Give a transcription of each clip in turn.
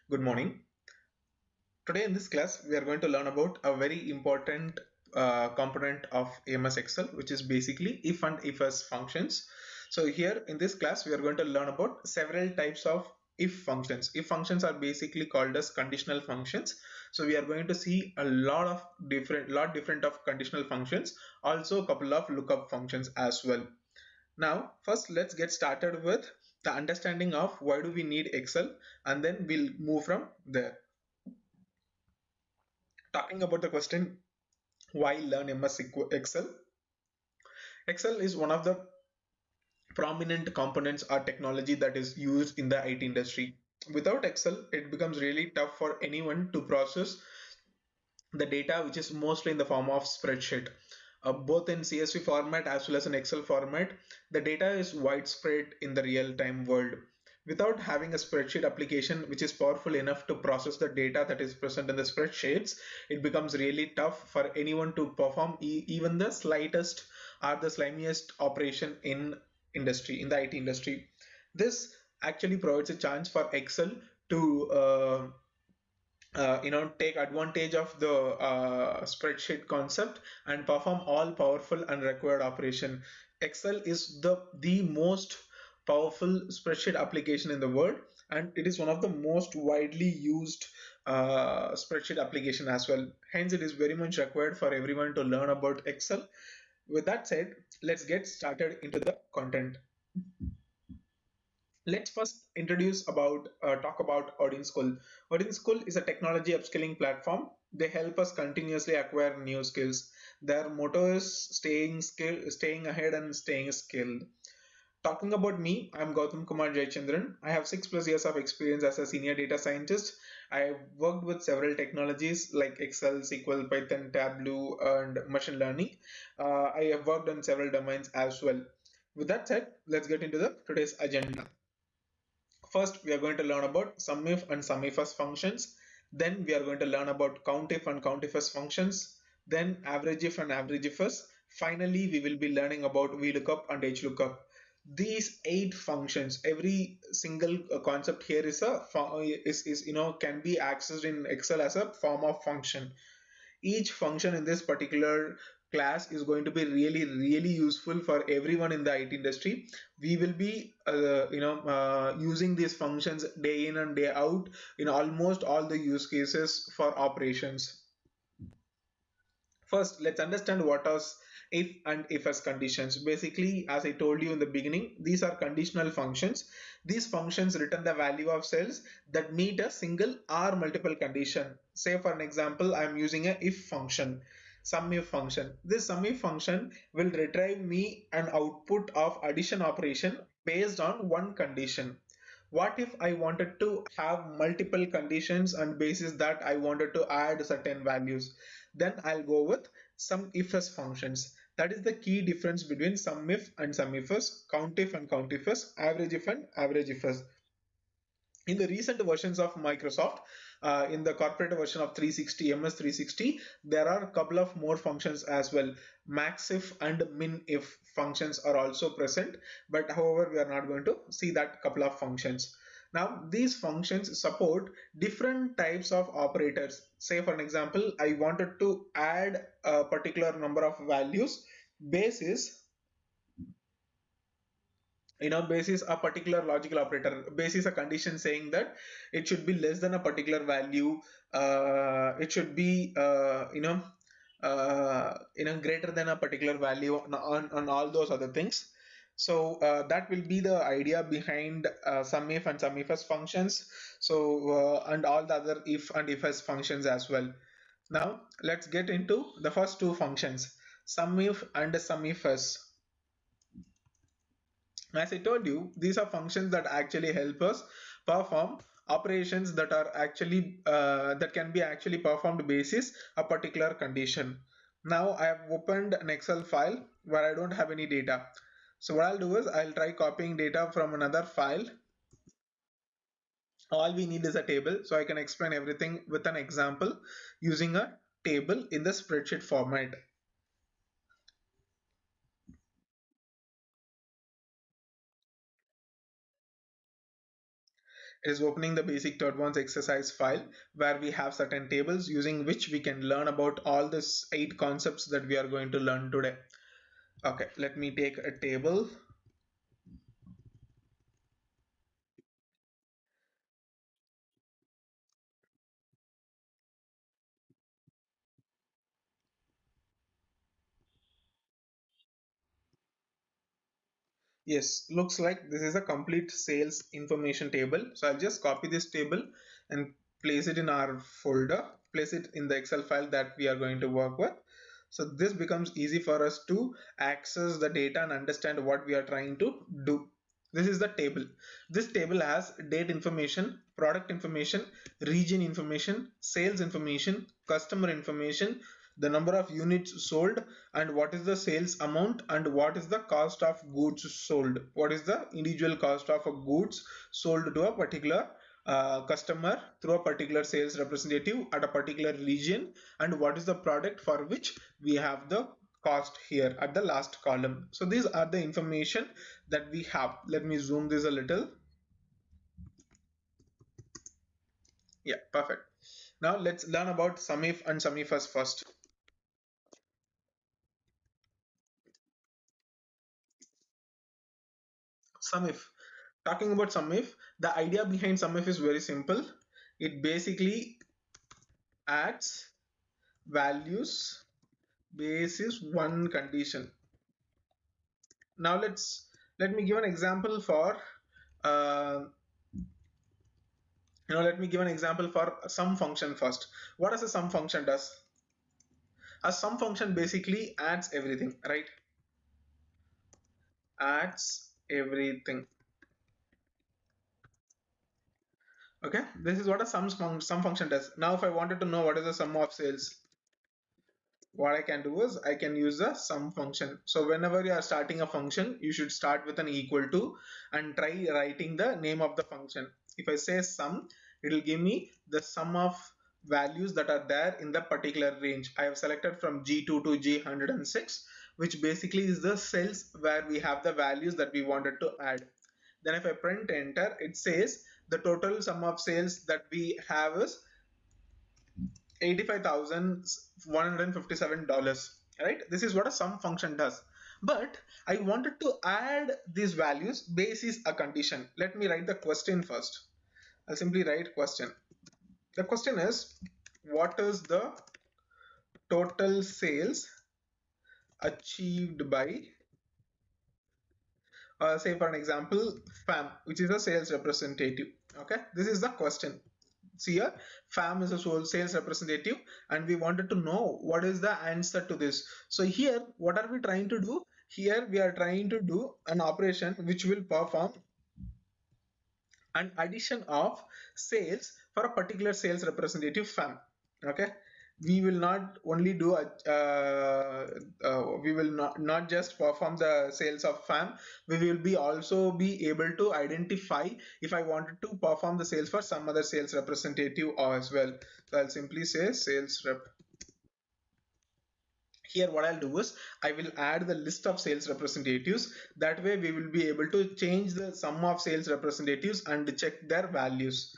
Good morning. Today in this class, we are going to learn about a very important component of AMS Excel, which is basically if and if else functions. So here in this class, we are going to learn about several types of if functions. If functions are basically called as conditional functions. So we are going to see a lot different of conditional functions, also a couple of lookup functions as well. Now, first let's get started with the understanding of why do we need Excel, and then we'll move from there. Talking about the question why learn Excel. Excel is one of the prominent components or technology that is used in the IT industry. Without Excel, it becomes really tough for anyone to process the data, which is mostly in the form of spreadsheet. Both in CSV format as well as in Excel format, the data is widespread in the real-time world. Without having a spreadsheet application which is powerful enough to process the data that is present in the spreadsheets, it becomes really tough for anyone to perform even the slightest or the slimiest operation in the IT industry. This actually provides a chance for Excel to take advantage of the spreadsheet concept and perform all powerful and required operation. Excel is the most powerful spreadsheet application in the world, and it is one of the most widely used spreadsheet application as well. Hence it is very much required for everyone to learn about Excel. With that said, let's get started into the content. Let's first introduce about talk about OdinSchool. OdinSchool is a technology upskilling platform. They help us continuously acquire new skills. Their motto is staying ahead and staying skilled. Talking about me, I'm Gautam Kumar Jayachandran. I have 6+ years of experience as a senior data scientist. I have worked with several technologies like Excel, SQL, Python, Tableau, and machine learning. I have worked on several domains as well. With that said, let's get into the today's agenda. First, we are going to learn about Sumif and Sumifs functions. Then we are going to learn about Countif and Countifs functions. Then Averageif and Averageifs. Finally, we will be learning about Vlookup and H Lookup. These 8 functions, every single concept here is can be accessed in Excel as a form of function. Each function in this particular class is going to be really useful for everyone in the IT industry. We will be using these functions day in and day out in almost all the use cases for operations. First, let's understand what are if and if as conditions. Basically, as I told you in the beginning, these are conditional functions. These functions return the value of cells that meet a single or multiple condition. Say for an example, I am using a if function, Sumif function. This Sumif function will retrieve me an output of addition operation based on one condition. What if I wanted to have multiple conditions and basis that I wanted to add certain values? Then I'll go with some ifs functions. That is the key difference between Sumif and Sumifs, Countif and Countifs, Averageif and Averageifs. In the recent versions of Microsoft, in the corporate version of 360 MS 360, there are a couple of more functions as well. Maxif and minif functions are also present, but however we are not going to see that couple of functions. Now these functions support different types of operators. Say for an example, I wanted to add a particular number of values basis basis a particular logical operator, basis a condition saying that it should be less than a particular value, it should be greater than a particular value on all those other things. So that will be the idea behind Sumif and Sumifs functions. So and all the other if and if else functions as well. Now let's get into the first two functions, Sumif and Sumifs. As I told you, these are functions that actually help us perform operations that are actually that can be actually performed basis a particular condition. Now I have opened an Excel file where I don't have any data. So what I'll do is I'll try copying data from another file. All we need is a table, so I can explain everything with an example using a table in the spreadsheet format. is opening the basic advanced exercise file where we have certain tables using which we can learn about all these 8 concepts that we are going to learn today. Okay, let me take a table. Yes, looks like this is a complete sales information table. So I'll just copy this table and place it in our folder, place it in the Excel file that we are going to work with. So this becomes easy for us to access the data and understand what we are trying to do. This is the table. This table has date information, product information, region information, sales information, customer information, the number of units sold, and what is the sales amount, and what is the cost of goods sold, what is the individual cost of a goods sold to a particular customer through a particular sales representative at a particular region, and what is the product for which we have the cost here at the last column. So these are the information that we have. Let me zoom this a little. Yeah, perfect. Now let's learn about Sumif and Sumifs first. Sumif. Talking about Sumif, the idea behind Sumif is very simple. It basically adds values basis one condition. Now let me give an example for uh, let me give an example for sum function first. What does a sum function does? A sum function basically adds everything, right? Adds everything. Okay, this is what a sum function does. Now if I wanted to know what is the sum of sales, what I can do is I can use the sum function. So whenever you are starting a function, you should start with an equal to and try writing the name of the function. If I say sum, it will give me the sum of values that are there in the particular range. I have selected from G2 to G106, which basically is the cells where we have the values that we wanted to add. Then if I print enter, it says the total sum of sales that we have is $85,157, right? This is what a sum function does. But I wanted to add these values basis a condition. Let me write the question first. I'll simply write question. The question is, what is the total sales achieved by, say for an example, FAM, which is a sales representative. Okay, this is the question. See here, FAM is a sales representative, and we wanted to know what is the answer to this. So here, what are we trying to do? Here we are trying to do an operation which will perform an addition of sales for a particular sales representative FAM. Okay, we will not only do a we will not just perform the sales of FAM. We will be also be able to identify if I wanted to perform the sales for some other sales representative as well. So I'll simply say sales rep. Here what I'll do is I will add the list of sales representatives. That way we will be able to change the sum of sales representatives and check their values.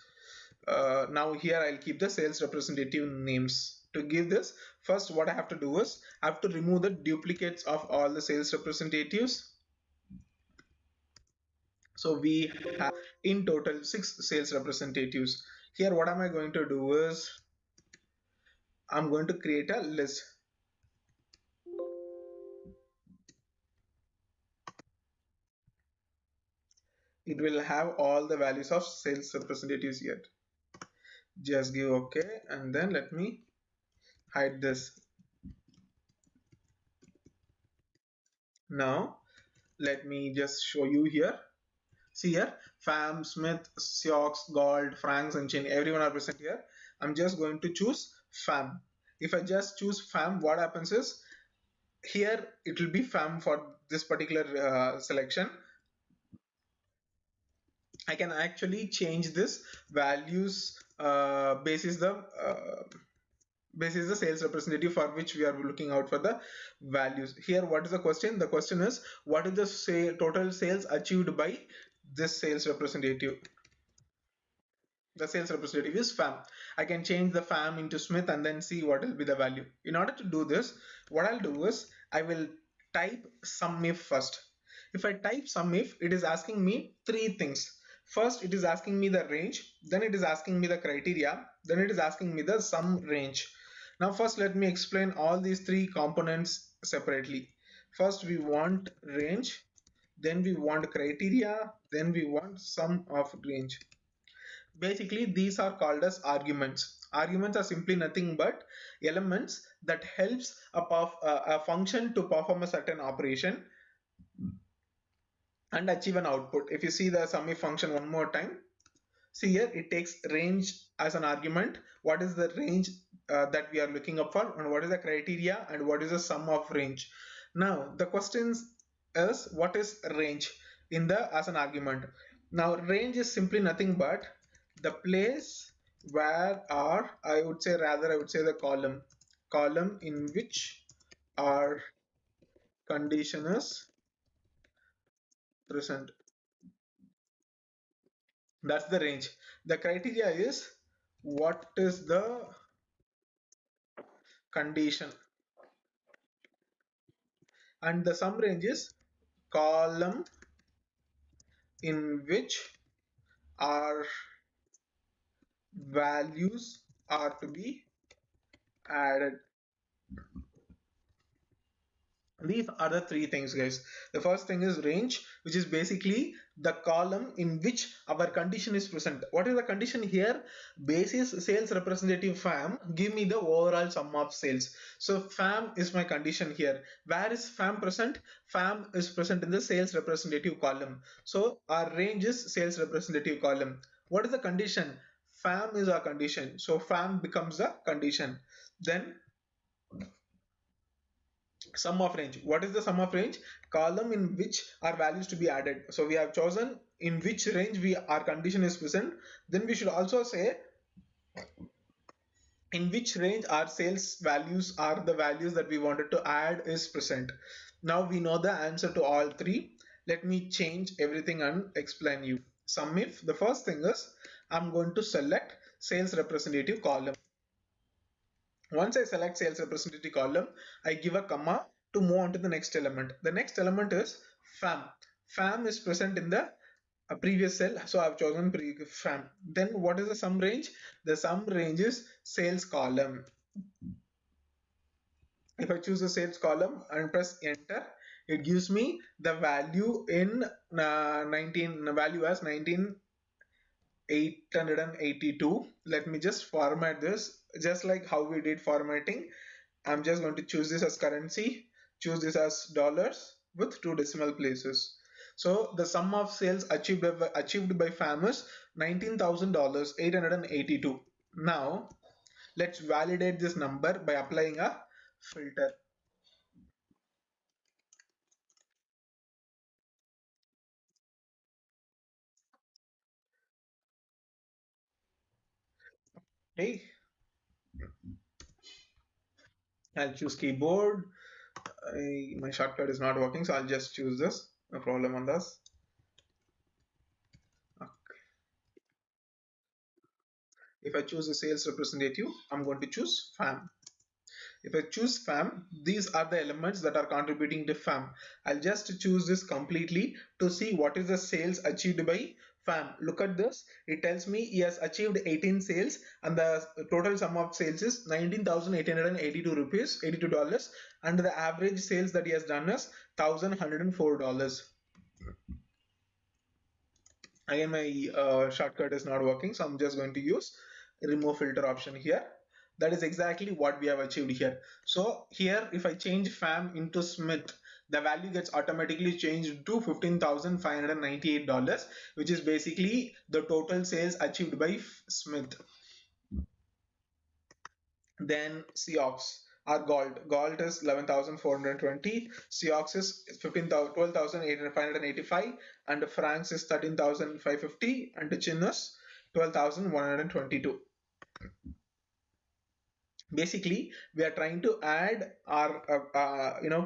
Now here I'll keep the sales representative names. To give this, first what I have to do is I have to remove the duplicates of all the sales representatives. So we have in total 6 sales representatives. Here what am I going to do is I'm going to create a list. It will have all the values of sales representatives here. Just give OK, and then let me hide this. Now let me just show you here. See here, Fam, Smith, Sioux, Gold, Franks, and Chin, everyone are present here. I'm just going to choose Fam. If I just choose Fam, what happens is here it will be Fam for this particular selection. I can actually change this values basis the sales representative for which we are looking out for the values. Here what is the question? The question is what is the total sales achieved by this sales representative. The sales representative is fam. I can change the fam into Smith and then see what will be the value. In order to do this, what I'll do is I will type Sumif first. If I type Sumif, it is asking me three things. First, it is asking me the range, then it is asking me the criteria, then it is asking me the sum range. Now first let me explain all these three components separately. First we want range, then we want criteria, then we want sum of range. Basically, these are called as arguments. Arguments are simply nothing but elements that helps a function to perform a certain operation and achieve an output. If you see the Sumif function one more time, see here it takes range as an argument. What is the range that we are looking up for, and what is the criteria, and what is the sum of range? Now the question is, what is range in the as an argument? Now range is simply nothing but the place where, or I would say rather I would say the column in which our condition is present. That's the range. The criteria is what is the condition, and the sum range is column in which our values are to be added. These are the three things, guys. The first thing is range, which is basically the column in which our condition is present. What is the condition here? Basis sales representative fam, give me the overall sum of sales. So fam is my condition here. Where is fam present? Fam is present in the sales representative column. So our range is sales representative column. What is the condition? Fam is our condition. So fam becomes the condition. Then sum of range. What is the sum of range? Column in which our values to be added. So we have chosen in which range our condition is present. Then we should also say in which range our sales values are the values that we wanted to add is present. Now we know the answer to all three. Let me change everything and explain you. Sumif, the first thing is I'm going to select sales representative column. Once I select sales representative column, I give a comma to move on to the next element. The next element is fam. Fam is present in the previous cell, so I've chosen fam. Then what is the sum range? The sum range is sales column. If I choose the sales column and press enter, it gives me the value in 19 value as 19,882. Let me just format this just like how we did formatting. I'm just going to choose this as currency, choose this as dollars with 2 decimal places. So the sum of sales achieved by FAM is $19,000 882. Now let's validate this number by applying a filter. Hey, I'll choose keyboard. My shortcut is not working, so I'll just choose this. No problem on this. If I choose a sales representative, I'm going to choose FAM. If I choose FAM, these are the elements that are contributing to FAM. I'll just choose this completely to see what is the sales achieved by FAM. Look at this. It tells me he has achieved 18 sales and the total sum of sales is 19,882 rupees, $82, and the average sales that he has done is $1,104. Again, my shortcut is not working, so I'm just going to use remove filter option here. That is exactly what we have achieved here. So here, if I change FAM into Smith, the value gets automatically changed to $15,598, which is basically the total sales achieved by Smith. Then Seox are gold is 11,420, Seox is 12,585, and francs is 13,550, and chin is 12,122. Basically we are trying to add our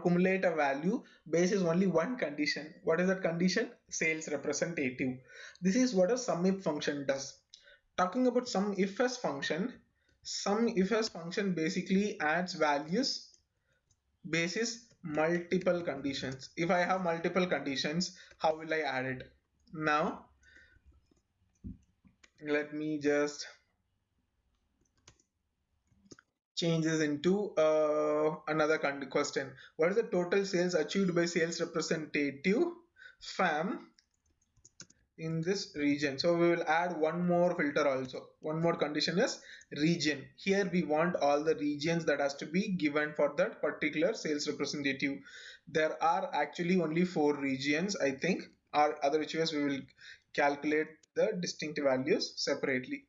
cumulate a value basis only one condition. What is that condition? Sales representative. This is what a Sumif function does. talking about Sumifs function, Sumifs function basically adds values basis multiple conditions. If I have multiple conditions, how will I add it? Now let me just change this into another question. What is the total sales achieved by sales representative fam in this region? So we will add one more filter also. One more condition is region. Here we want all the regions that has to be given for that particular sales representative. There are actually only 4 regions, I think, or other which ways we will calculate the distinct values separately.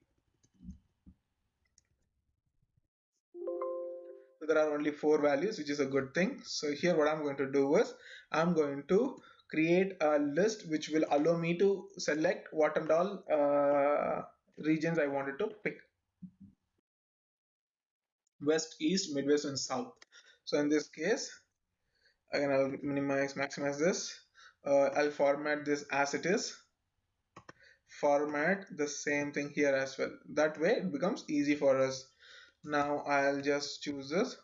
So there are only 4 values, which is a good thing. So here what I'm going to do is I'm going to create a list which will allow me to select what and all regions I wanted to pick: west, east, midwest, and south. So in this case, again I'll minimize, maximize this. I'll format this as it is. Format the same thing here as well. That way it becomes easy for us. Now I'll just choose this.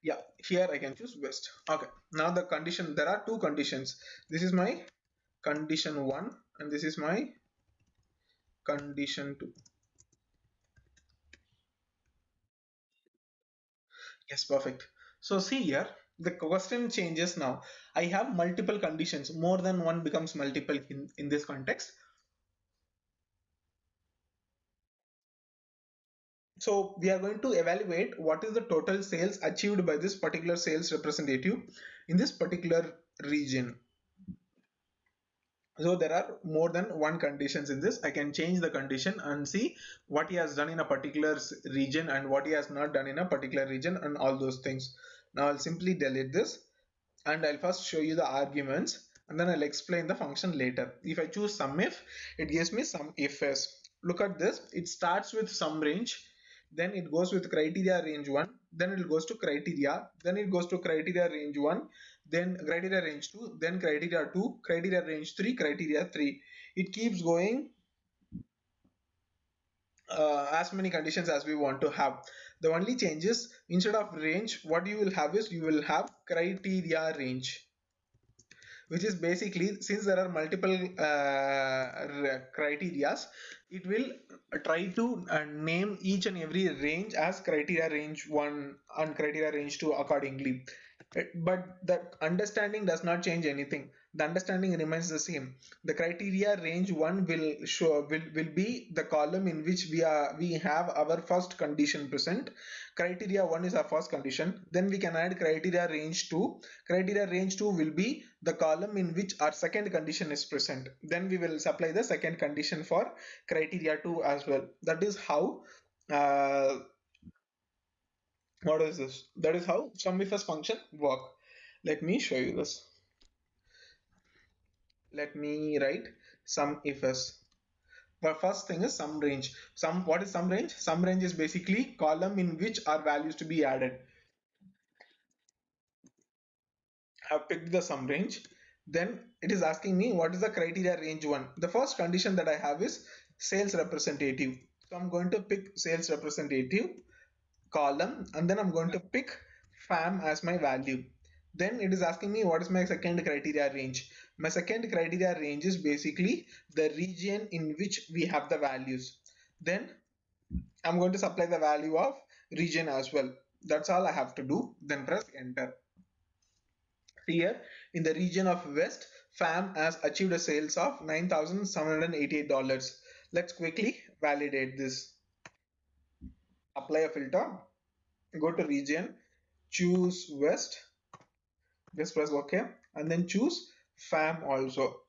Yeah, here I can choose west. Okay, now the condition, there are 2 conditions. This is my condition 1 and this is my condition 2. Yes, perfect. So see here, the question changes now. I have multiple conditions. More than one becomes multiple in this context. So we are going to evaluate what is the total sales achieved by this particular sales representative in this particular region. So there are more than one conditions in this. I can change the condition and see what he has done in a particular region and what he has not done in a particular region and all those things. Now I'll simply delete this and I'll first show you the arguments and then I'll explain the function later. If I choose Sumif, it gives me Sumifs. Look at this. It starts with sum range, then it goes with criteria range 1, then it goes to criteria, then it goes to criteria range 1, then criteria range 2, then criteria 2, criteria range 3, criteria 3. It keeps going as many conditions as we want to have. The only changes, instead of range, what you will have is you will have criteria range, which is basically, since there are multiple criterias, it will try to name each and every range as criteria range 1 and criteria range 2 accordingly. But the understanding does not change anything. The understanding remains the same. The criteria range 1 will show will be the column in which we have our first condition present. Criteria 1 is our first condition. Then we can add criteria range 2. Criteria range 2 will be the column in which our second condition is present. Then we will supply the second condition for criteria 2 as well. That is how what is this? That is how Sumifs function work. Let me show you this. Let me write Sumifs. The first thing is sum range. What is sum range? Sum range is basically column in which are values to be added. I have picked the sum range. Then it is asking me what is the criteria range 1. The first condition that I have is sales representative. So I'm going to pick sales representative column and then I'm going to pick fam as my value. Then it is asking me what is my second criteria range. My second criteria range is basically the region in which we have the values. Then I'm going to supply the value of region as well. That's all I have to do. Then press enter. Here in the region of West, fam has achieved a sales of $9,788. Let's quickly validate this. Apply a filter, go to region, choose West, just press OK, and then choose fam also.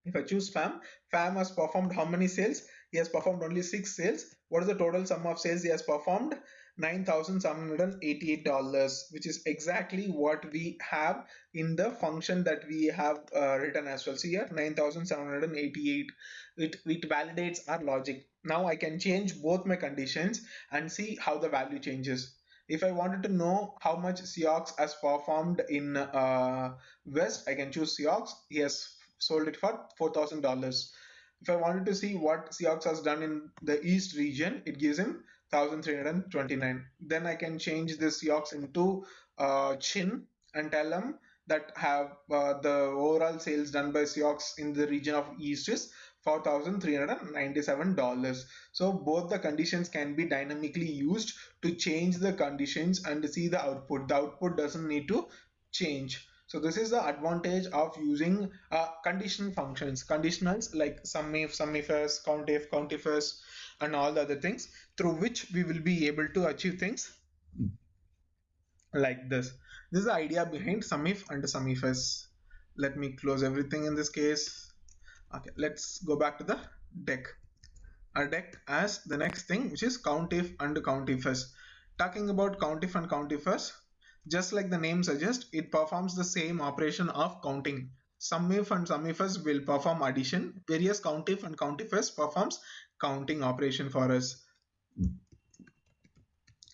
If I choose fam has performed how many sales? He has performed only 6 sales. What is the total sum of sales he has performed? $9,788, which is exactly what we have in the function that we have written as well. See here, 9,788. It validates our logic. Now I can change both my conditions and see how the value changes. If I wanted to know how much Seox has performed in West, I can choose Seox. He has sold it for $4,000. If I wanted to see what Seox has done in the East region, it gives him 1,329. Then I can change this Seox into Chin and tell him that have the overall sales done by Seox in the region of East is $4,397. So both the conditions can be dynamically used to change the conditions and see the output. The output doesn't need to change. So this is the advantage of using conditional functions, conditionals like Sumif, Sumifs, Countif, Countifs, and all the other things, through which we will be able to achieve things like this. This is the idea behind Sumif and Sumifs. Let me close everything in this case. Okay, let's go back to the deck. Our deck as the next thing, which is Countif and Countifs. Talking about Countif and Countifs, just like the name suggests, it performs the same operation of counting. Sumif and Sumifs will perform addition, whereas Countif and Countifs performs counting operation for us.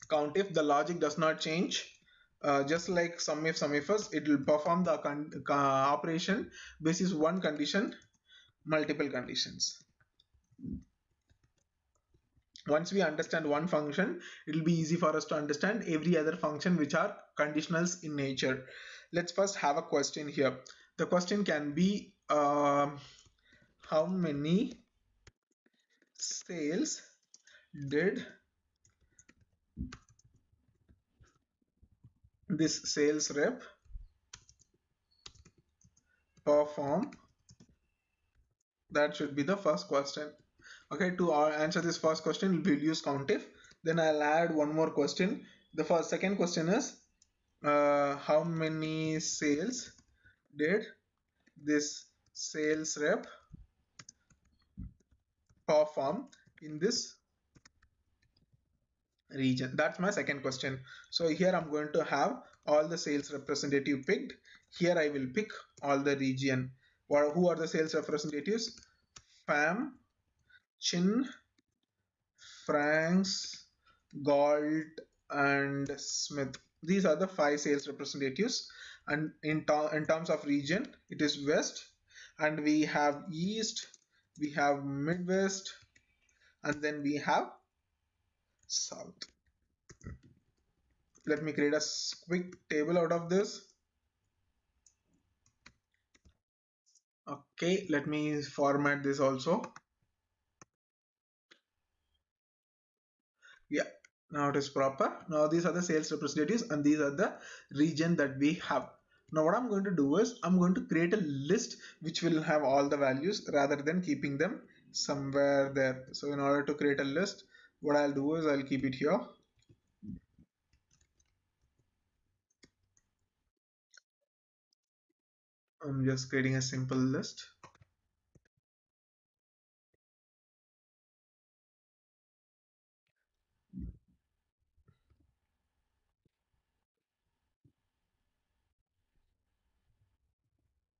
Countif, the logic does not change. Just like Sumif, Sumifs, it will perform the operation basis one condition, multiple conditions. Once we understand one function, it will be easy for us to understand every other function which are conditionals in nature. Let's first have a question here. The question can be how many sales did this sales rep perform? That should be the first question. Okay, to answer this first question, we'll use Countif. Then I'll add one more question. The second question is how many sales did this sales rep perform in this region? That's my second question. So here I'm going to have all the sales representative picked. Here I will pick all the region. Who are the sales representatives? Pham, Chin, Franks, Galt, and Smith. These are the 5 sales representatives. And in terms of region, it is West, and we have East, we have Midwest, and then we have South. Let me create a quick table out of this. Okay, let me format this also. Yeah, now it is proper. Now these are the sales representatives and these are the region that we have. Now what I'm going to do is I'm going to create a list which will have all the values rather than keeping them somewhere there. So in order to create a list, what I'll do is I'll keep it here. I'm just creating a simple list.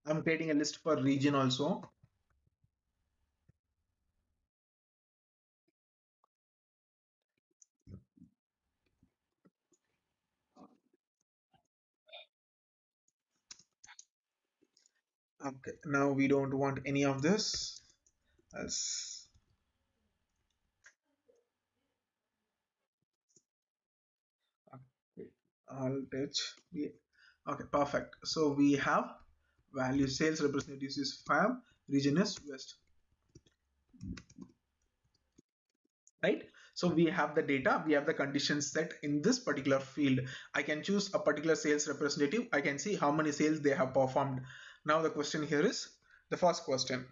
I'm creating a list for region also. Okay, now we don't want any of this. As okay, Alt H. Okay, perfect. So we have value sales representatives is Fab, region is West, right? So we have the data, we have the conditions set in this particular field. I can choose a particular sales representative. I can see how many sales they have performed. Now the question here is the first question.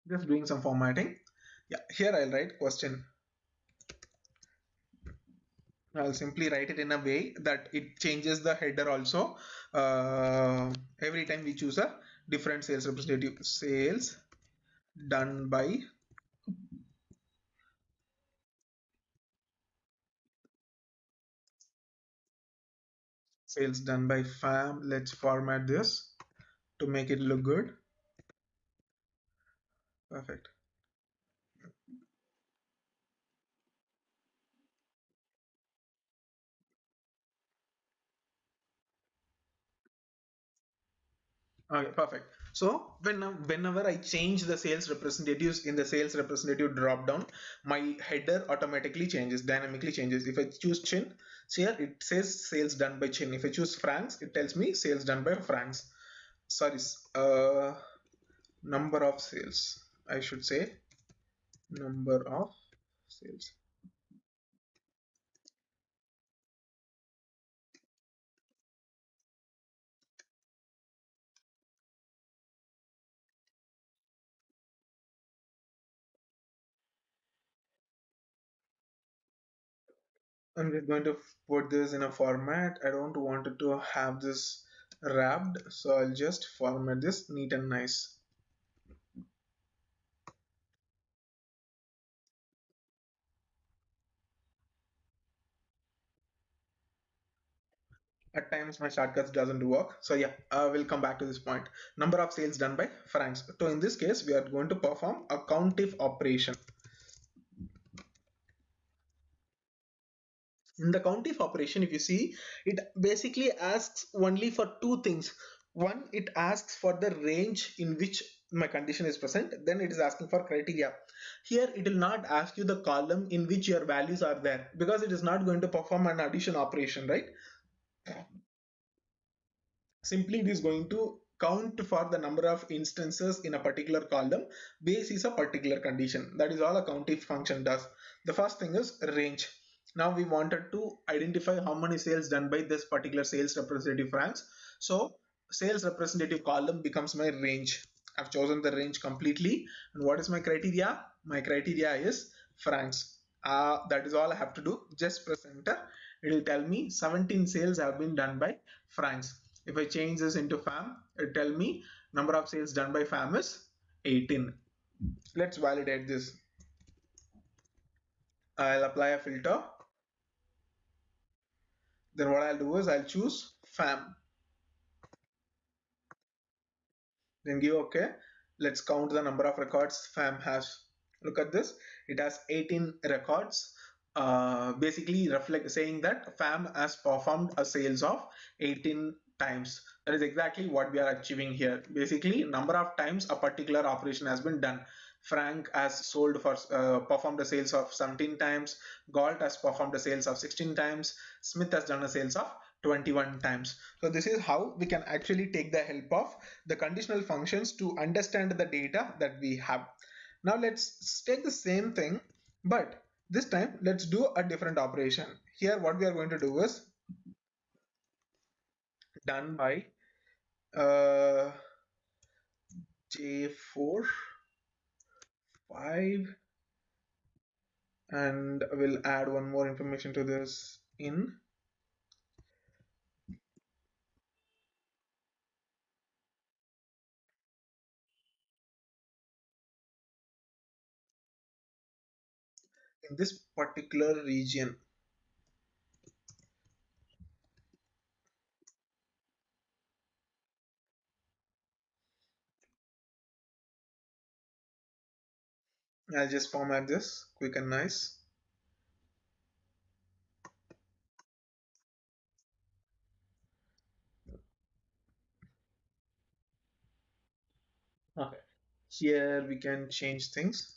Just doing some formatting. Yeah, here I'll write question. I'll simply write it in a way that it changes the header also. Every time we choose a different sales representative. Sales done by sales done by fam. Let's format this to make it look good. Perfect. Okay, perfect. So whenever I change the sales representatives in the sales representative drop down, my header automatically changes, dynamically changes. If I choose Chin, here it says sales done by Chin. If I choose Franks, it tells me sales done by Franks. Sorry, number of sales. I should say number of sales. I'm just going to put this in a format. I don't want it to have this wrapped, so I'll just format this neat and nice. At times my shortcuts doesn't work, so yeah, we'll come back to this point. Number of sales done by francs. So in this case we are going to perform a Countif operation. In the Countif operation, if you see, it basically asks only for two things. One, it asks for the range in which my condition is present. Then it is asking for criteria. Here it will not ask you the column in which your values are there, because it is not going to perform an addition operation, right? Simply it is going to count for the number of instances in a particular column. Base is a particular condition. That is all a Countif function does. The first thing is range. Now we wanted to identify how many sales done by this particular sales representative francs. So sales representative column becomes my range. I've chosen the range completely. And what is my criteria? My criteria is francs. That is all I have to do. Just press enter. It will tell me 17 sales have been done by francs. If I change this into fam, it tell me number of sales done by fam is 18. Let's validate this. I'll apply a filter. Then what I'll do is I'll choose fam. Then give OK. Let's count the number of records fam has. Look at this. It has 18 records. Basically reflect saying that fam has performed a sales of 18 times. That is exactly what we are achieving here. Basically, number of times a particular operation has been done. Frank has sold for performed a sales of 17 times. Galt has performed a sales of 16 times. Smith has done a sales of 21 times. So this is how we can actually take the help of the conditional functions to understand the data that we have. Now let's take the same thing, but this time let's do a different operation. Here what we are going to do is done by uh, J4 5, and we'll add one more information to this. In this particular region, I'll just format this quick and nice. Okay. Here we can change things.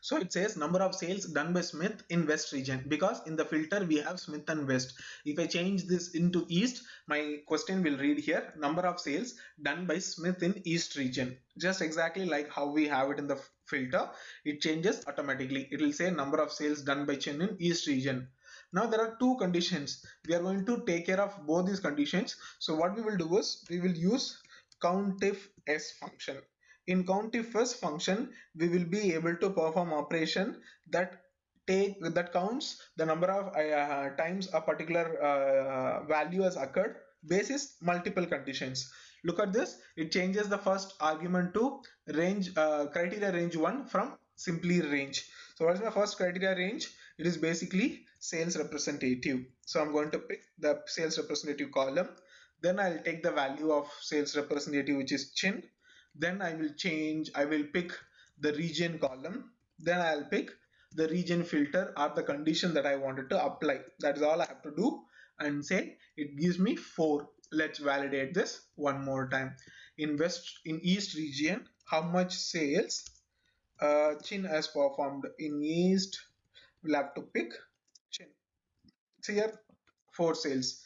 So it says number of sales done by Smith in West region, because in the filter we have Smith and West. If I change this into East, my question will read here number of sales done by Smith in East region. Just exactly like how we have it in the filter, it changes automatically. It will say number of sales done by Chen in East region. Now there are two conditions. We are going to take care of both these conditions. So what we will do is we will use Countif S function. In Countif S function, we will be able to perform operation that counts the number of times a particular value has occurred basis multiple conditions. Look at this. It changes the first argument to range criteria range 1 from simply range. So what is my first criteria range? It is basically sales representative. So I'm going to pick the sales representative column. Then I'll take the value of sales representative, which is chin. Then I will pick the region column. Then I'll pick the region filter or the condition that I wanted to apply. That is all I have to do, and say it gives me 4. Let's validate this one more time. In East region, how much sales Chin has performed in East? We'll have to pick Chin. So here 4 sales.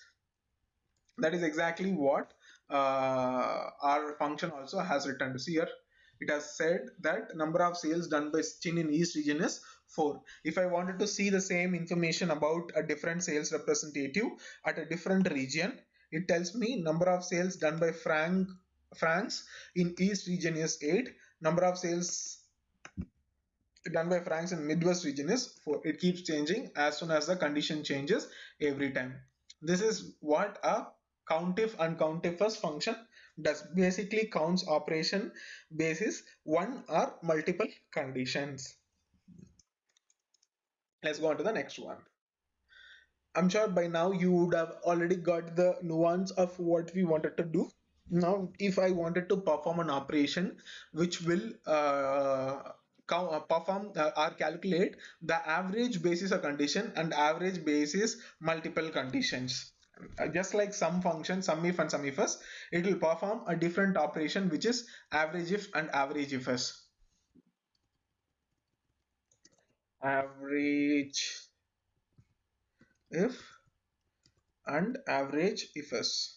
That is exactly what our function also has returned. See here, it has said that number of sales done by Chin in East region is 4. If I wanted to see the same information about a different sales representative at a different region, it tells me number of sales done by Franks in East region is 8. Number of sales done by Franks in Midwest region is 4. It keeps changing as soon as the condition changes every time. This is what a Countif and Countifs function does. Basically counts operation basis one or multiple conditions. Let's go on to the next one. I'm sure by now you would have already got the nuance of what we wanted to do. Now, if I wanted to perform an operation which will perform or calculate the average basis a condition and average basis multiple conditions. Just like some function, Sumif and Sumifs, it will perform a different operation which is Averageif and Averageifs. Average if and average ifs.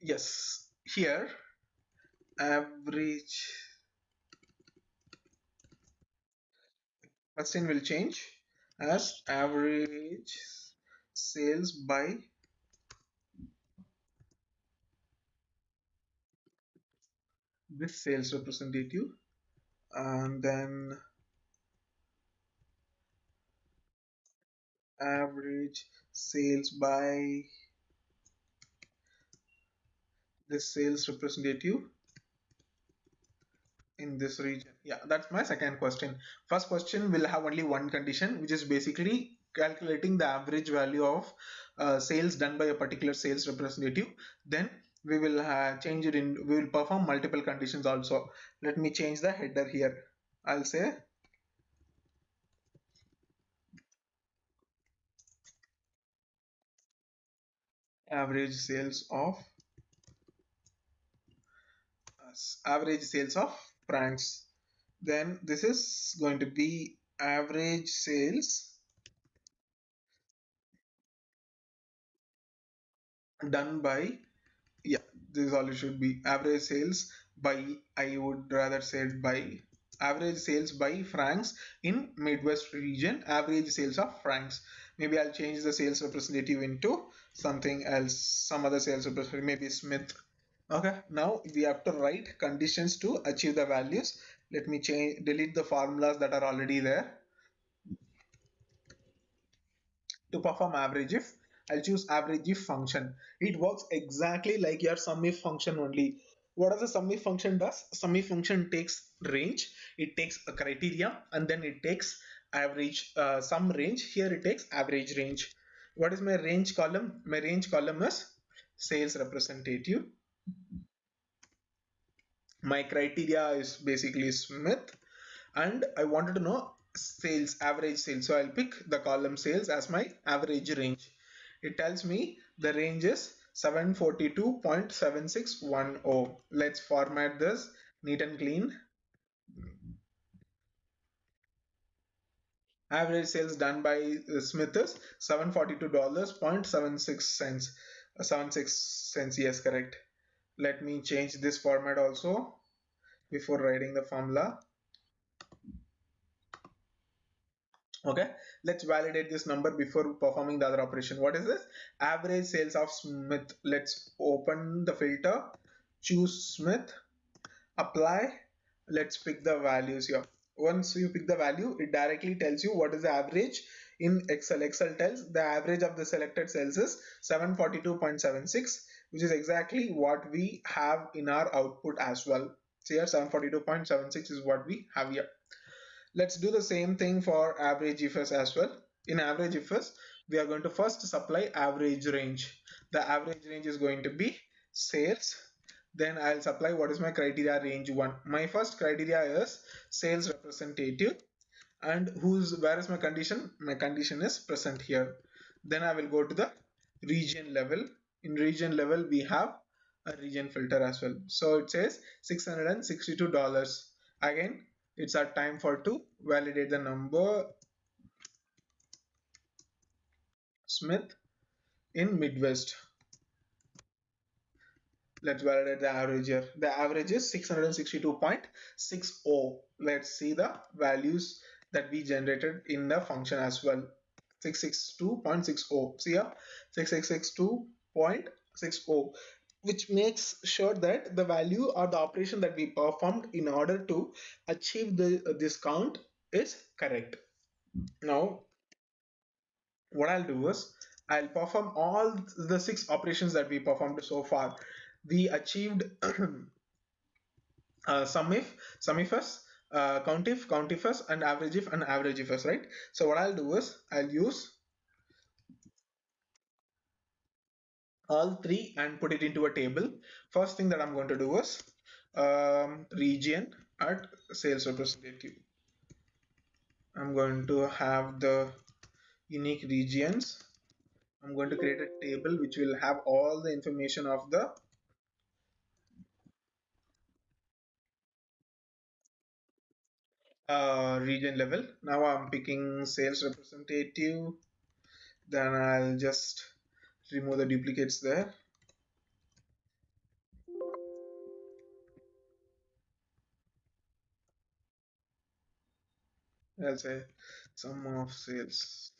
Yes, here average question will change as average sales by this sales representative, and then average sales by this sales representative in this region. Yeah, that's my second question. First question will have only one condition, which is basically calculating the average value of sales done by a particular sales representative. Then we will change it in, we will perform multiple conditions also. Let me change the header here. I'll say average sales of pranks. Then this is going to be average sales done by, yeah, this is all it should be, average sales by, I would rather say it by average sales by francs in Midwest region, average sales of francs. Maybe I'll change the sales representative into something else, some other sales representative, maybe Smith. Okay, now we have to write conditions to achieve the values. Let me delete the formulas that are already there. To perform Averageif, I'll choose Averageif function. It works exactly like your Sumif function only. What does the Sumif function does? Sumif function takes range, it takes a criteria, and then it takes average, some range. Here it takes average range. What is my range column? My range column is sales representative. My criteria is basically Smith, and I wanted to know sales, average sales. So I'll pick the column sales as my average range. It tells me the range is 742.7610. Let's format this neat and clean. Average sales done by Smith is $742.76. 76 cents, yes, correct. Let me change this format also before writing the formula. Okay, let's validate this number before performing the other operation. What is this? Average sales of Smith. Let's open the filter, choose Smith, apply. Let's pick the values here. Once you pick the value, it directly tells you what is the average in Excel. Excel tells the average of the selected cells is 742.76, which is exactly what we have in our output as well. So here 742.76 is what we have here. Let's do the same thing for Averageifs as well. In Averageifs, we are going to first supply average range. The average range is going to be sales. Then I'll supply what is my criteria range 1. My first criteria is sales representative, and where is my condition? My condition is present here. Then I will go to the region level. In region level we have a region filter as well. So it says $662. Again, it's our time for to validate the number Smith in Midwest. Let's validate the average here. The average is 662.60. Let's see the values that we generated in the function as well. 662.60. See here, 6662.60, which makes sure that the value or the operation that we performed in order to achieve this count is correct. Now what I'll do is I'll perform all the 6 operations that we performed so far. We achieved Sumif, Sumifs, Countif, Countifs, and Averageif and Averageifs, right? So what I'll do is I'll use all 3 and put it into a table. First thing that I'm going to do is region at sales representative. I'm going to have the unique regions. I'm going to create a table which will have all the information of the region level. Now I'm picking sales representative. Then I'll just remove the duplicates there. I'll say sum of sales.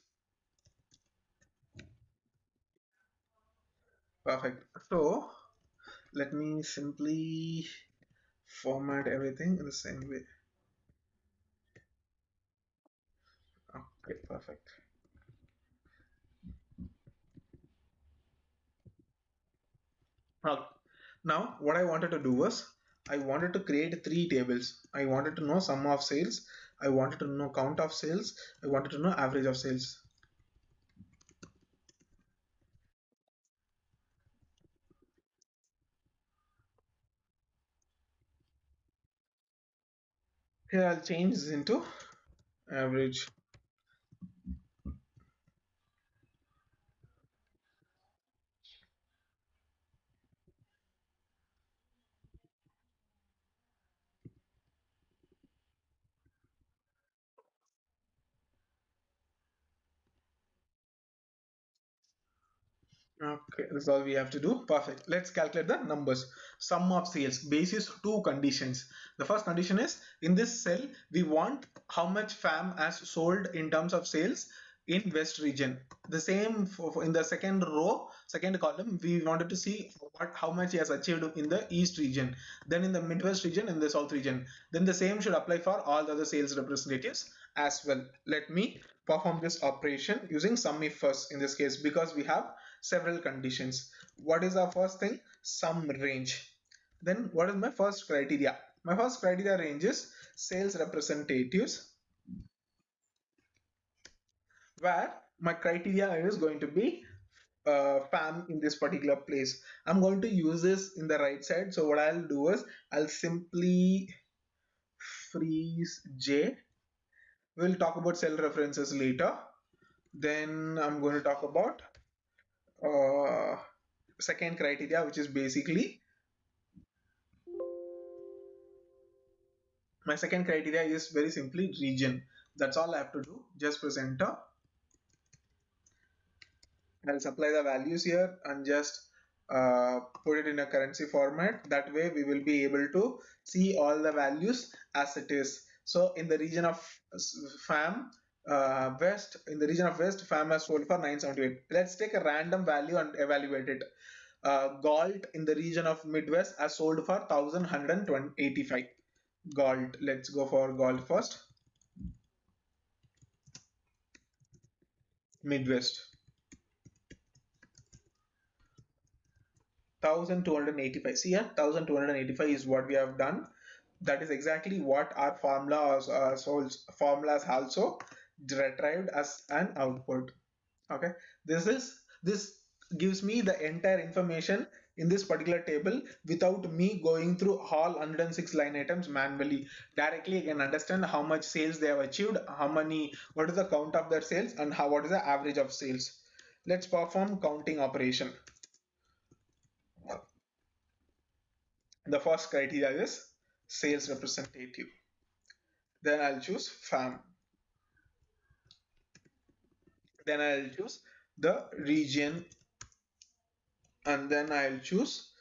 Perfect. So let me simply format everything in the same way. Okay, perfect. Now what I wanted to do was I wanted to create 3 tables. I wanted to know sum of sales, I wanted to know count of sales, I wanted to know average of sales. Here I'll change this into average. Okay, that's all we have to do. Perfect. Let's calculate the numbers. Sum of sales basis 2 conditions. The first condition is in this cell we want how much FAM has sold in terms of sales in West region. The same in the second row, second column, we wanted to see how much he has achieved in the East region. Then in the Midwest region, in the South region. Then the same should apply for all the other sales representatives as well. Let me perform this operation using Sumif first in this case because we have several conditions. What is our first thing? Sum range. Then what is my first criteria? My first criteria range is sales representatives, where my criteria is going to be FAM in this particular place. I'm going to use this in the right side. So what I'll do is I'll simply freeze J. We'll talk about cell references later. Then I'm going to talk about uh, second criteria, which is basically my second criteria is very simply region. That's all I have to do. Just press enter. I'll supply the values here and just put it in a currency format. That way we will be able to see all the values as it is. So in the region of FAM West, in the region of West, FAM has sold for 978. Let's take a random value and evaluate it. Gold in the region of Midwest has sold for 1185. Gold. Let's go for gold first. Midwest. 1285. See here, 1285 is what we have done. That is exactly what our formulas also retrieved as an output. Okay, this gives me the entire information in this particular table without me going through all 106 line items manually. Directly I can understand how much sales they have achieved, what is the count of their sales, and what is the average of sales. Let's perform counting operation. The first criteria is sales representative. Then I'll choose farm. Then I'll choose the region, and then I'll choose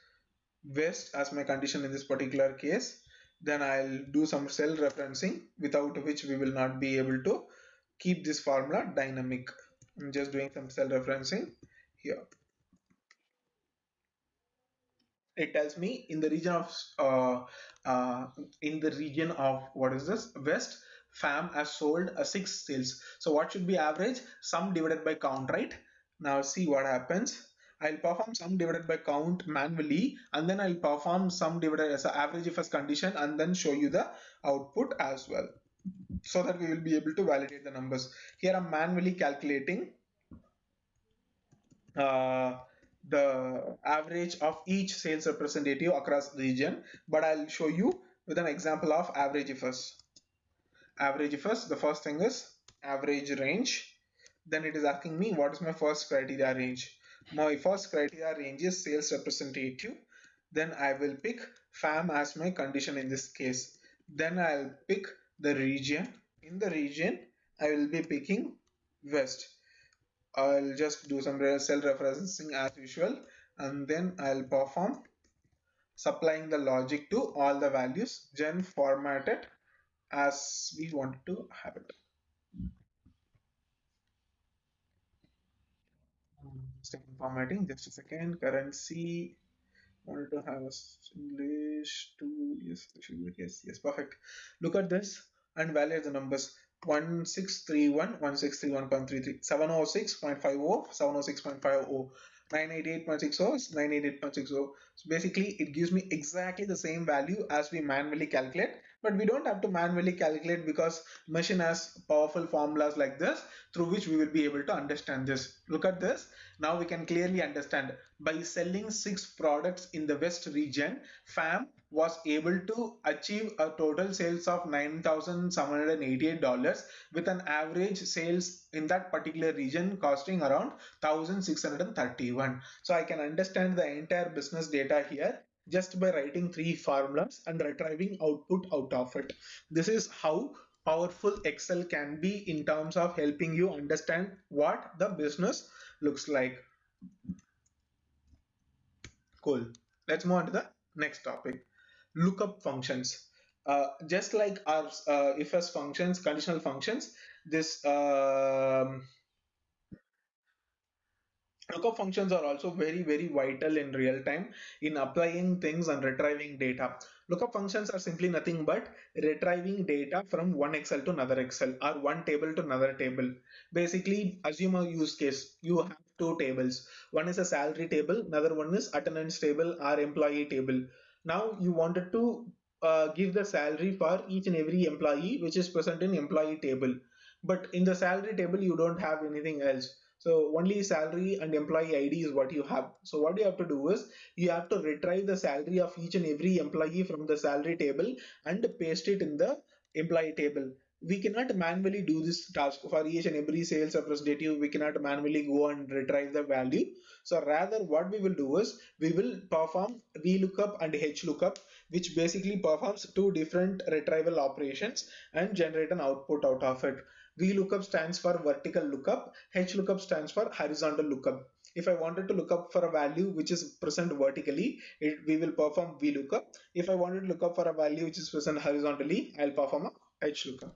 West as my condition in this particular case. Then I'll do some cell referencing, without which we will not be able to keep this formula dynamic. I'm just doing some cell referencing here. It tells me in the region of uh, what is this, West, FAM has sold 6 sales. So what should be average? Sum divided by count, right? Now see what happens. I'll perform sum divided by count manually, and then I'll perform sum divided as an average if as condition, and then show you the output as well, so that we will be able to validate the numbers. Here I'm manually calculating uh, the average of each sales representative across region, but I'll show you with an example of Averageifs. Averageifs, the first thing is average range. Then it is asking me what is my first criteria range. My first criteria range is sales representative. Then I will pick FAM as my condition in this case. Then I'll pick the region. In the region, I will be picking West. I'll just do some cell referencing as usual, and then I'll perform supplying the logic to all the values, then format it as we want to have it. Second formatting, just a second. Currency, wanted to have a English to, yes, yes, perfect. Look at this and validate the numbers. 1631, 1631.33, 706.50, 706.50, 988.60, 988.60. So basically, it gives me exactly the same value as we manually calculate, but we don't have to manually calculate because machine has powerful formulas like this through which we will be able to understand this. Look at this. Now we can clearly understand by selling 6 products in the West region, FAM was able to achieve a total sales of $9,788 with an average sales in that particular region costing around 1,631. So I can understand the entire business data here just by writing 3 formulas and retrieving output out of it. This is how powerful Excel can be in terms of helping you understand what the business looks like. Cool. Let's move on to the next topic. Lookup functions. Just like our ifs functions, conditional functions, this lookup functions are also very vital in real time in applying things and retrieving data. Lookup functions are simply nothing but retrieving data from one Excel to another Excel or one table to another table. Basically, assume a use case. You have 2 tables. One is a salary table, another one is attendance table or employee table. Now you wanted to give the salary for each and every employee which is present in employee table. But in the salary table, you don't have anything else, so only salary and employee ID is what you have. So what you have to do is you have to retrieve the salary of each and every employee from the salary table and paste it in the employee table. We cannot manually do this task for each and every sales representative. We cannot manually go and retrieve the value. So rather what we will do is we will perform Vlookup and H Lookup, which basically performs 2 different retrieval operations and generate an output out of it. VLOOKUP stands for vertical lookup. HLOOKUP stands for horizontal lookup. If I wanted to look up for a value which is present vertically, we will perform VLOOKUP. If I wanted to look up for a value which is present horizontally, I'll perform a HLOOKUP.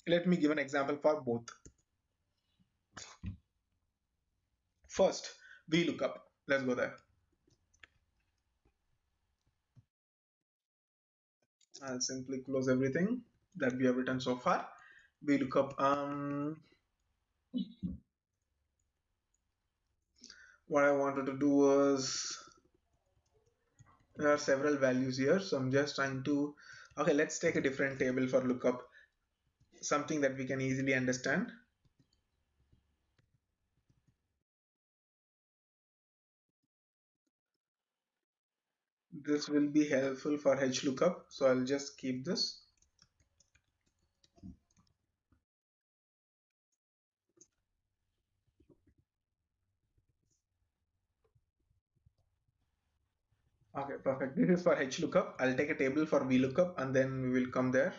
Let me give an example for both. First, VLOOKUP. Let's go there. I'll simply close everything that we have written so far. VLOOKUP. What I wanted to do was There are several values here, so I'm just trying to, okay, let's take a different table for lookup, something that we can easily understand. This will be helpful for H lookup, so I'll just keep this. Okay, perfect. This is for H lookup. I'll take a table for V lookup and then we will come there.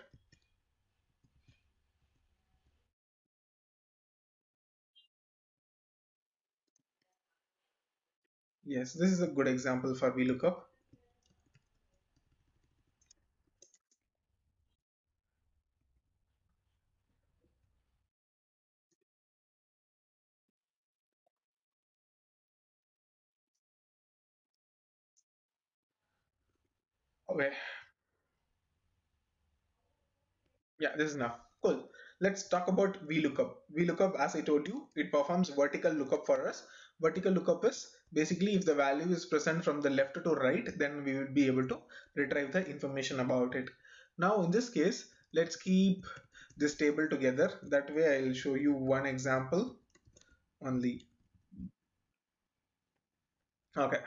Yes, this is a good example for V lookup. Okay, yeah, this is enough. Cool. Let's talk about VLOOKUP. VLOOKUP, as I told you, it performs vertical lookup for us. Vertical lookup is basically if the value is present from the left to right, then we will be able to retrieve the information about it. Now, in this case, let's keep this table together. That way, I'll show you one example only. Okay.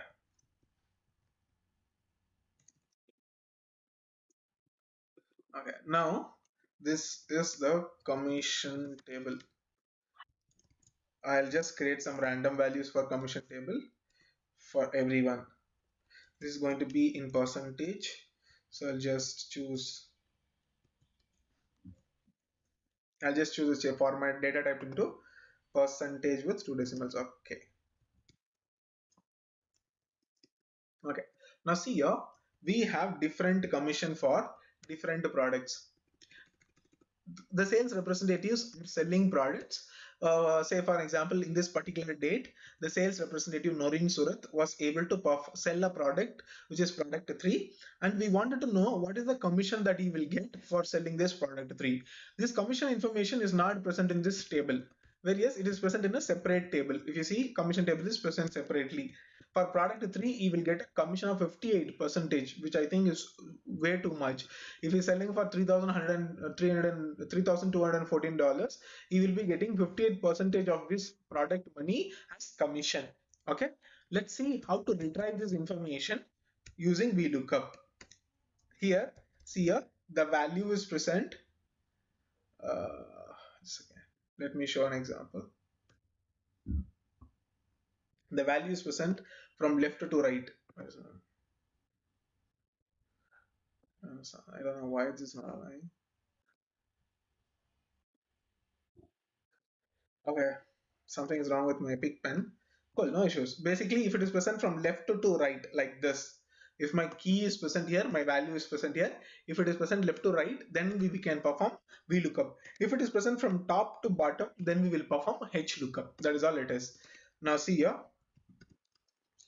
Okay. Now, this is the commission table. I'll just create some random values for commission table for everyone. This is going to be in percentage, so I'll just choose a format data type into percentage with two decimals. Okay, now see here, we have different commission for different products. The sales representatives selling products, say for example, in this particular date, the sales representative Noreen Surat was able to sell a product which is product 3, and we wanted to know what is the commission that he will get for selling this product 3. This commission information is not present in this table, where yes, it is present in a separate table. If you see, commission table is present separately. For product 3, he will get a commission of 58 percentage, which I think is way too much. If he's selling for $3,214, he will be getting 58 percentage of this product money as commission. Okay, let's see how to retrieve this information using VLOOKUP. Here, see here, the value is present. Let me show an example. The value is present from left to right. I don't know why this is not aligning. Okay, something is wrong with my pick pen. Cool, no issues. Basically, if it is present from left to right, like this, if my key is present here, my value is present here. If it is present left to right, then we can perform VLOOKUP. If it is present from top to bottom, then we will perform H lookup. That is all it is. Now see here,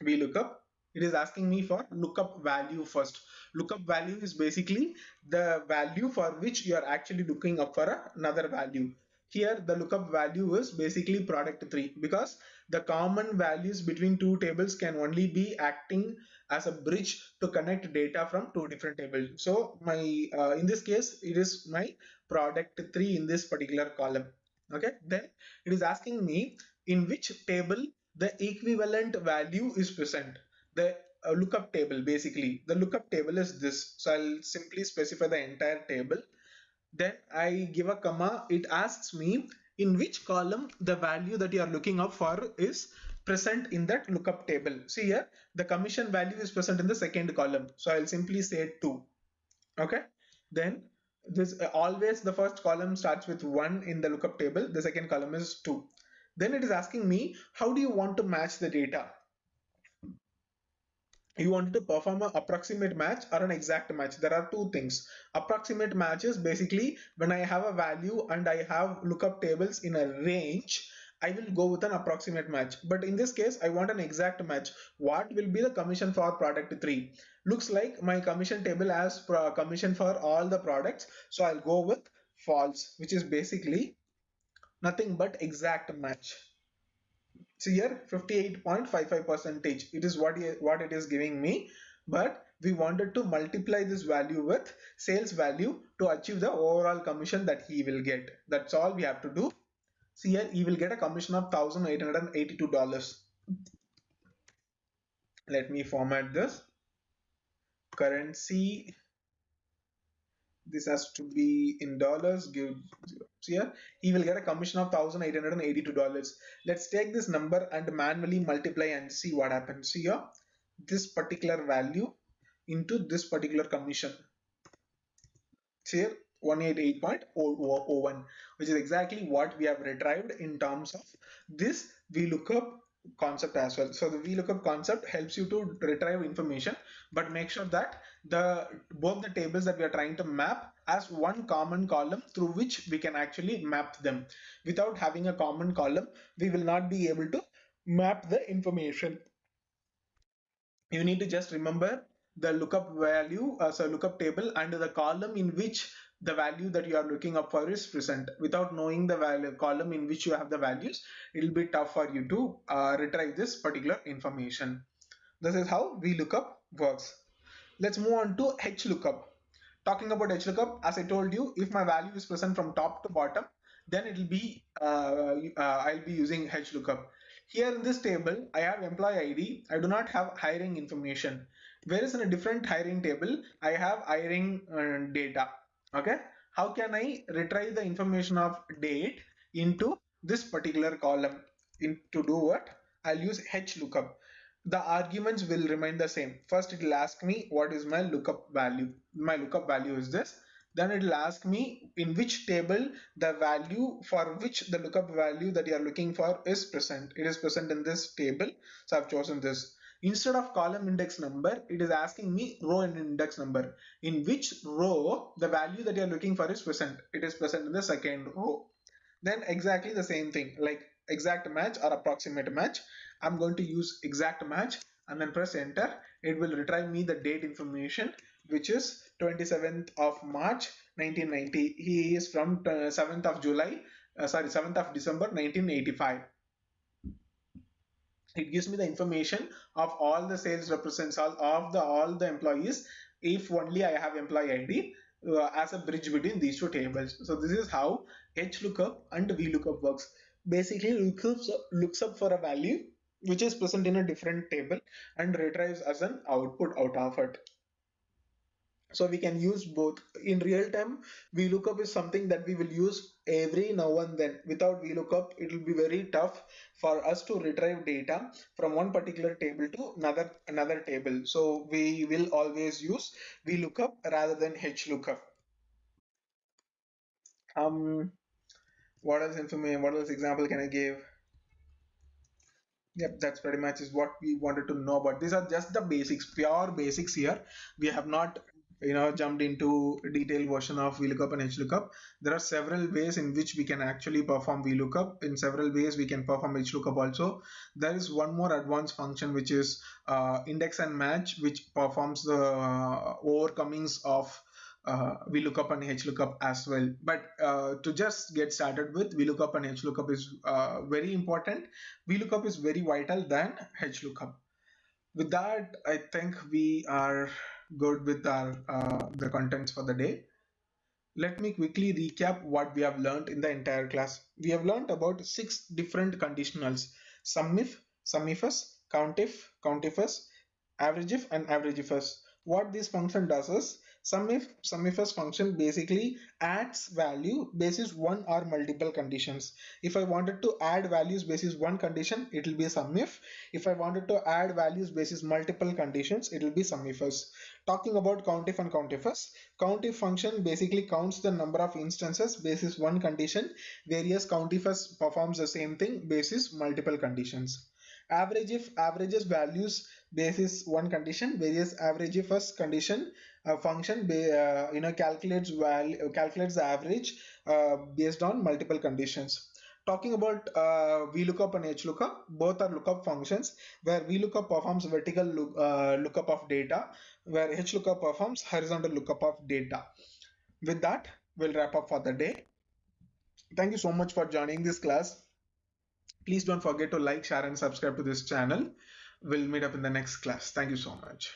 VLOOKUP. It is asking me for lookup value first. Lookup value is basically the value for which you are actually looking up for another value. Here the lookup value is basically product 3, because the common values between two tables can only be acting as a bridge to connect data from two different tables. So my in this case it is my product 3 in this particular column. Okay, then it is asking me in which table the equivalent value is present. The lookup table, basically the lookup table is this, so I'll simply specify the entire table. Then I give a comma. It asks me in which column the value that you are looking up for is present in that lookup table. See here, the commission value is present in the second column, so I'll simply say 2. Okay, then this always the first column starts with 1 in the lookup table, the second column is 2. Then it is asking me, how do you want to match the data? You wanted to perform an approximate match or an exact match. There are two things. Approximate match is basically when I have a value and I have lookup tables in a range, I will go with an approximate match. But in this case, I want an exact match. What will be the commission for product 3? Looks like my commission table has commission for all the products. So I'll go with false, which is basically nothing but exact match. So here 58.55 percentage, it is what it is giving me. but we wanted to multiply this value with sales value to achieve the overall commission that he will get. That's all we have to do. See here, he will get a commission of $1,882. Let me format this. Currency, this has to be in dollars. Give here, he will get a commission of $1,882. Let's take this number and manually multiply and see what happens here. This particular value into this particular commission. Here 188.001, which is exactly what we have retrieved in terms of this VLOOKUP concept as well. So the VLOOKUP concept helps you to retrieve information, but make sure that both the tables that we are trying to map as one common column through which we can actually map them. Without having a common column, we will not be able to map the information. You need to just remember the lookup value, so lookup table, and the column in which the value that you are looking up for is present. Without knowing the value column in which you have the values, it will be tough for you to retrieve this particular information. This is how VLOOKUP works. Let's move on to H lookup. Talking about H lookup, as I told you, if my value is present from top to bottom, then it will be I'll be using H lookup. Here in this table, I have employee ID. I do not have hiring information. Whereas in a different hiring table, I have hiring data. Okay, how can I retrieve the information of date into this particular column? To do what? I'll use H lookup. The arguments will remain the same. First, it will ask me what is my lookup value. My lookup value is this. Then it will ask me in which table the value for which the lookup value that you are looking for is present. It is present in this table, so I've chosen this. Instead of column index number, it is asking me row and index number. In which row the value that you are looking for is present. It is present in the second row. Then exactly the same thing, like exact match or approximate match. I'm going to use exact match and then press enter. It will retrieve me the date information, which is 27th of March 1990. He is from 7th of July, 7th of December 1985. It gives me the information of all the sales represents all the employees if only I have employee ID as a bridge between these two tables. So this is how HLOOKUP and VLOOKUP works. Basically, looks up for a value which is present in a different table and retrieves as an output out of it. So we can use both. In real time, VLOOKUP is something that we will use every now and then. Without VLOOKUP, it will be very tough for us to retrieve data from one particular table to another table. So we will always use VLOOKUP rather than HLOOKUP. What else information? What else example can I give? Yep, that's pretty much is what we wanted to know about. These are just the basics, pure basics here. We have not, jumped into a detailed version of VLOOKUP and HLOOKUP. There are several ways in which we can actually perform VLOOKUP. In several ways we can perform HLOOKUP also. There is one more advanced function which is index and match, which performs the overcomings of VLOOKUP and HLOOKUP as well. But to just get started with, VLOOKUP and HLOOKUP is very important. VLOOKUP is very vital than HLOOKUP. With that, I think we are good with our the contents for the day. Let me quickly recap what we have learned in the entire class. We have learned about 6 different conditionals: Sumif, Sumifs, Countif, Countifs, Averageif and Averageifs. What this function does is Sumifs function basically adds value basis one or multiple conditions. If I wanted to add values basis one condition, it will be Sumif. If I wanted to add values basis multiple conditions, it will be Sumifs. Talking about Countif and Countifs, Countif function basically counts the number of instances basis one condition, whereas Countifs performs the same thing basis multiple conditions. Averageif averages values basis one condition, whereas Averageifs condition function calculates the average based on multiple conditions. Talking about VLOOKUP and HLOOKUP, both are lookup functions where VLOOKUP performs vertical lookup of data, where HLOOKUP performs horizontal lookup of data. With that, we'll wrap up for the day. Thank you so much for joining this class. Please don't forget to like, share and subscribe to this channel. We'll meet up in the next class. Thank you so much.